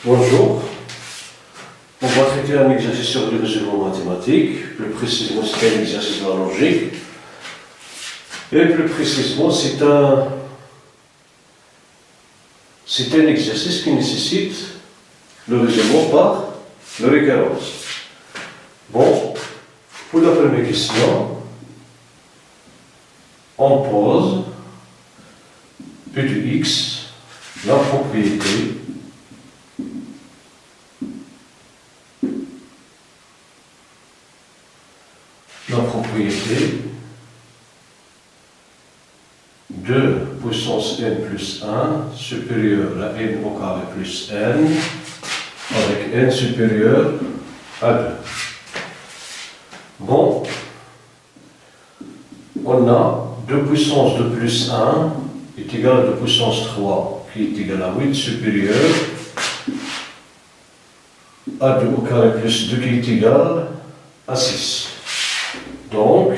Bonjour. On va traiter un exercice sur le raisonnement mathématique. Plus précisément, c'est un exercice de la logique. Et plus précisément, c'est un exercice qui nécessite le raisonnement par la récurrence. Bon, pour la première question, on pose P de x, la propriété de puissance n plus 1 supérieur à n au carré plus n avec n supérieur à 2. Bon, on a 2 puissance de plus 1 est égal à 2 puissance 3 qui est égal à 8 supérieur à 2 au carré plus 2 qui est égal à 6. Donc,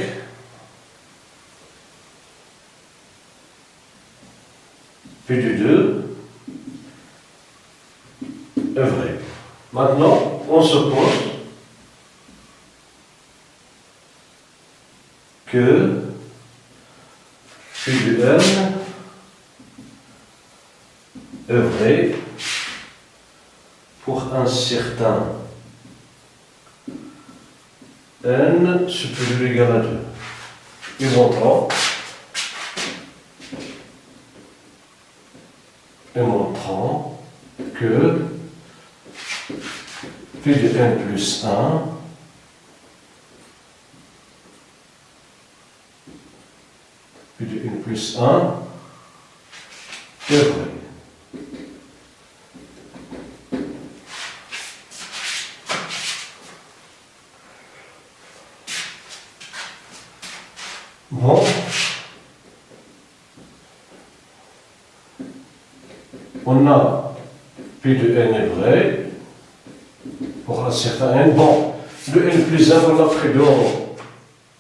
P de 2 est vrai. Maintenant, on suppose que P de n est vrai pour un certain n supérieur ou égal à 2. Et montrant que P de n plus 1 P de n plus 1 est vrai. Bon, on a P de n est vrai pour un certain n. Bon, le n plus 1, on a pris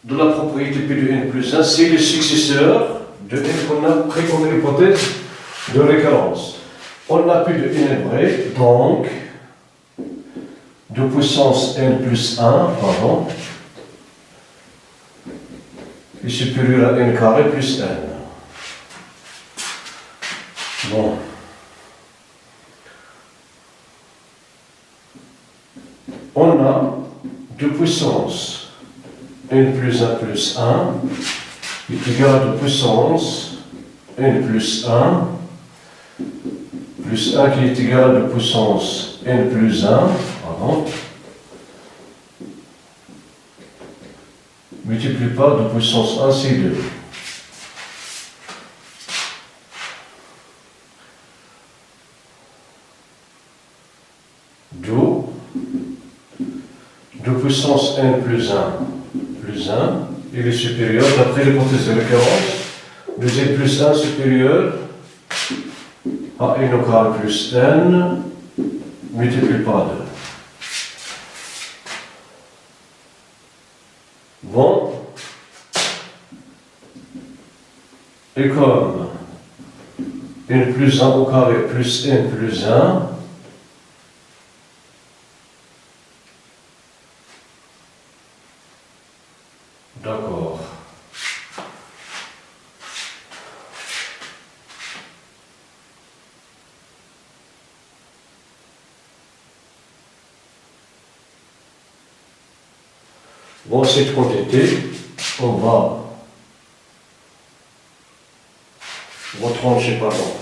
de la propriété P de n plus 1, c'est le successeur de n qu'on a pris comme une hypothèse de récurrence. On a P de n est vrai, donc de puissance n plus 1, pardon, est supérieur à n carré plus n. Bon. On a 2 puissance n plus 1 plus 1 est égal à 2 puissance n plus 1 plus 1 qui est égal à 2 puissance n plus 1, pardon, multiplie par 2 puissance 1, c'est 2. D'où 2 puissance n plus 1 il est supérieur, d'après l'hypothèse de référence, 2n plus 1 supérieur à n au carré plus n multiplié par 2. Bon, et comme n plus 1 au carré plus n plus 1, d'accord. Bon, cette quantité, on va retrancher, pardon.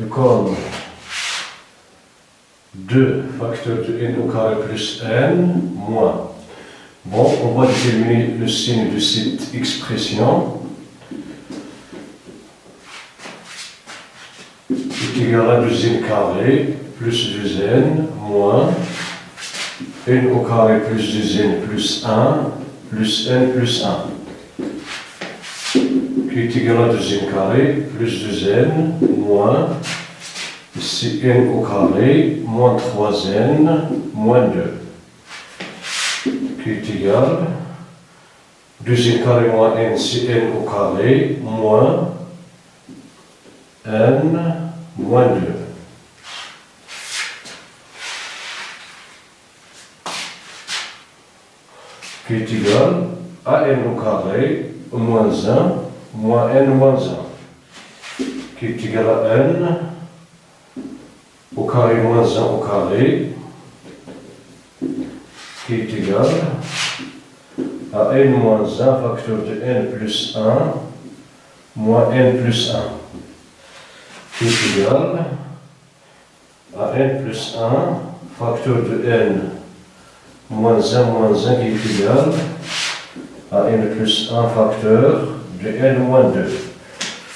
Et comme 2 facteurs de n au carré plus n moins. Bon, on va déterminer le signe de cette expression. Est égal à 2n carré plus 2n moins n au carré plus 2n plus 1 plus n plus 1 qui est égal à 2n carré plus 2n moins ici n au carré moins 3n moins 2 qui est égal 2n carré moins n c'est n au carré moins n moins 2. Qui est égal à n au carré moins 1 moins n moins 1. Qui est égal à n au carré moins 1 au carré. Qui est égal à n moins 1 facteur de n plus 1 moins n plus 1. Qui est égal à n plus 1 facteur de n moins 1 qui est égal à n plus 1 facteur de n moins 2.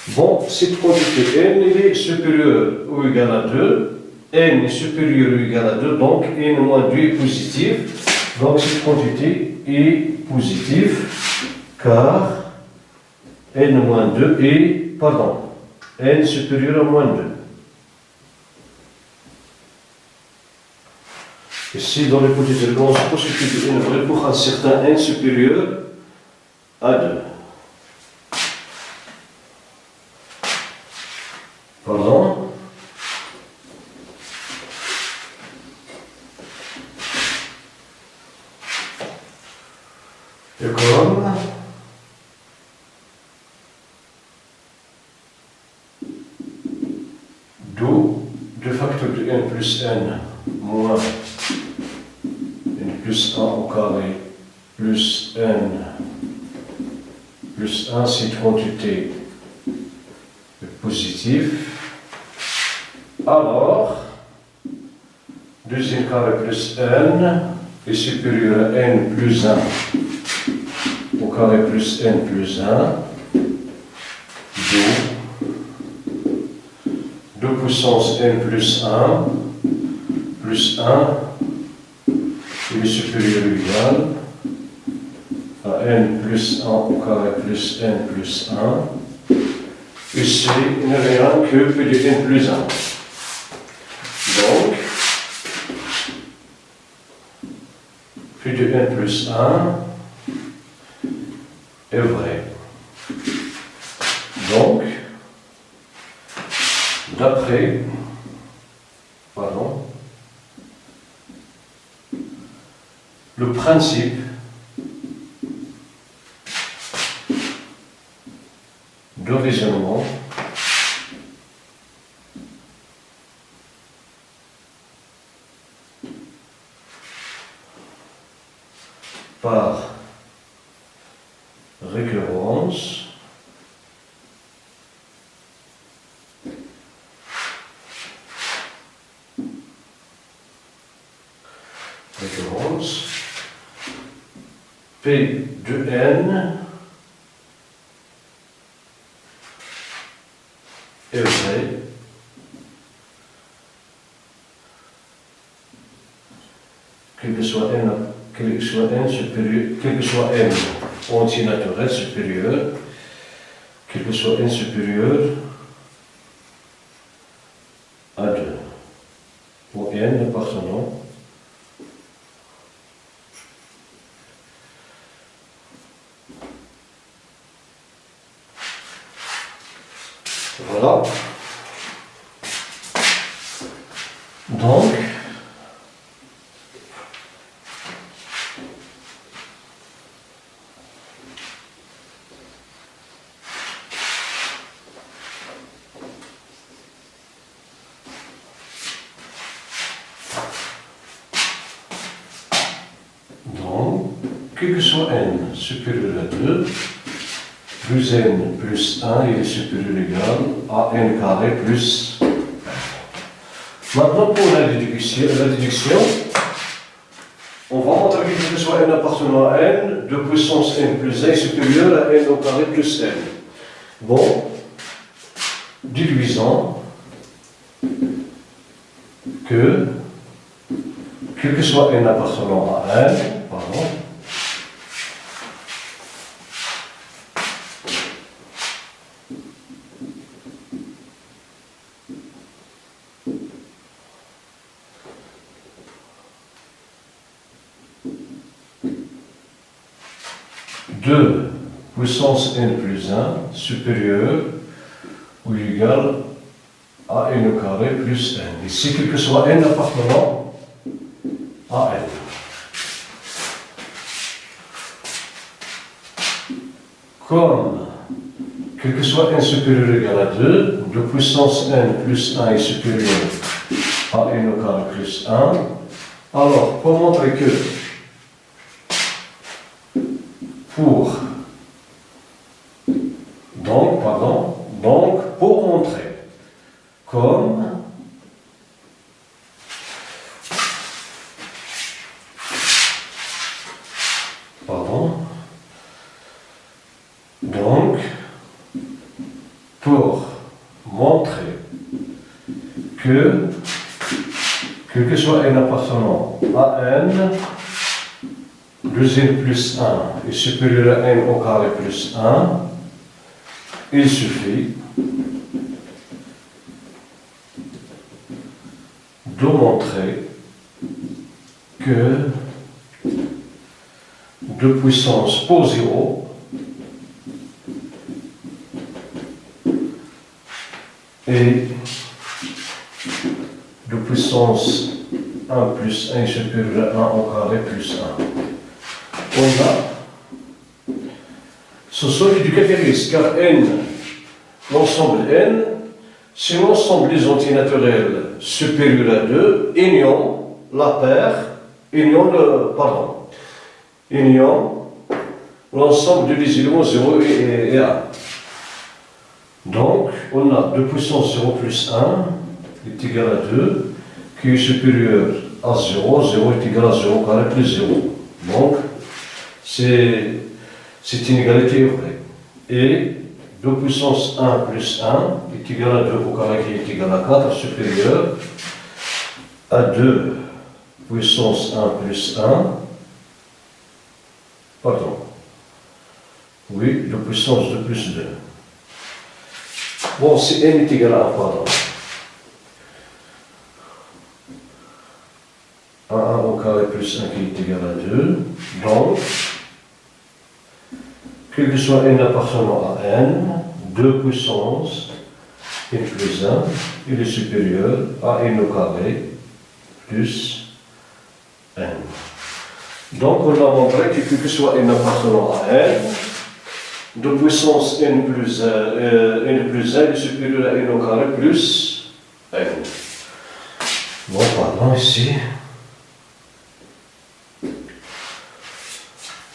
Bon, cette quantité n est supérieure ou égale à 2. N est supérieur ou égal à 2, donc n moins 2 est positif. Donc cette quantité est positive car n moins 2 est, n supérieur à moins 2. Ici, dans l'hypothèse de on suppose que P de n vrai pour un certain n supérieur à 2. Pardon? Et comme d'où 2 facteurs de n plus n moins n plus 1 au carré plus n plus 1, cette quantité est positive. Alors, deuxième carré plus n est supérieur à n plus 1 au carré plus n plus 1, d'où 2 puissance n plus 1 il est supérieur ou égal à n plus 1 au carré plus n plus 1. Ici, il n'y a rien que P de n plus 1. Donc, P de n plus 1 est vrai. Donc, d'après, le principe de raisonnement par récurrence P de n est vrai quel que soit n supérieur, quel que soit n entier naturel supérieur, quel que soit n supérieur à 2, ou n appartenant voilà. Donc, quel que soit n supérieur à 2, plus n plus 1, il est supérieur ou égal à n carré plus 1. Maintenant, pour la déduction, on va montrer que quel que soit n appartenant à n, de puissance n plus 1 est supérieur à n au carré plus n. Bon, déduisons que quel que soit n appartenant à n, de puissance n plus 1 supérieur ou égal à n au carré plus n. Ici, quel que soit n appartenant à n. Comme, quel que soit n supérieur ou égal à 2, 2 puissance n plus 1 est supérieur à n au carré plus 1, alors, pour montrer que donc, pour montrer comme donc, pour montrer que, quel que soit n appartenant à n, 2n plus 1 est supérieur à n au carré plus 1, il suffit de montrer que 2 puissance pour 0 et 2 puissance 1 plus 1 est supérieur à 1 au carré plus 1. On a ce solide du catégorisme, car n, l'ensemble n, c'est l'ensemble des entiers naturels supérieurs à 2, ayant la paire, ayant l'ensemble des éléments 0 et 1. Donc, on a 2 puissance 0 plus 1 est égal à 2, qui est supérieur à 0, 0 est égal à 0 carré plus 0. Donc, c'est une égalité vraie. Et 2 puissance 1 plus 1 est égal à 2 au carré qui est égal à 4, supérieur à 2 puissance 1 plus 1, pardon, oui, 2 puissance 2 plus 2. Bon, si n est égal à 1, pardon. 1 au carré plus 1 qui est égal à 2, donc, quel que soit n appartenant à n, 2 puissance n plus 1, il est supérieur à n au carré plus n. Donc on a montré que quel que soit n appartenant à n, 2 puissance n plus 1 est supérieur à n au carré plus n. Bon, pardon, ici.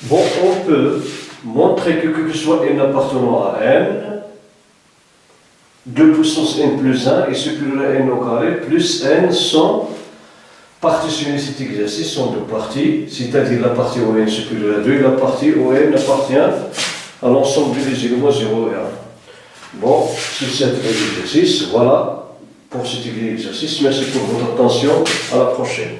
Bon, on peut montrer que quel que soit n appartenant à n, 2 puissance n plus 1 est supérieur à n au carré plus n sans partitionner cet exercice en deux parties, c'est-à-dire la partie où n est supérieur à 2 et la partie où n appartient à l'ensemble des éléments 0 et 1. Bon, c'est cet exercice, voilà pour cet exercice. Merci pour votre attention, à la prochaine.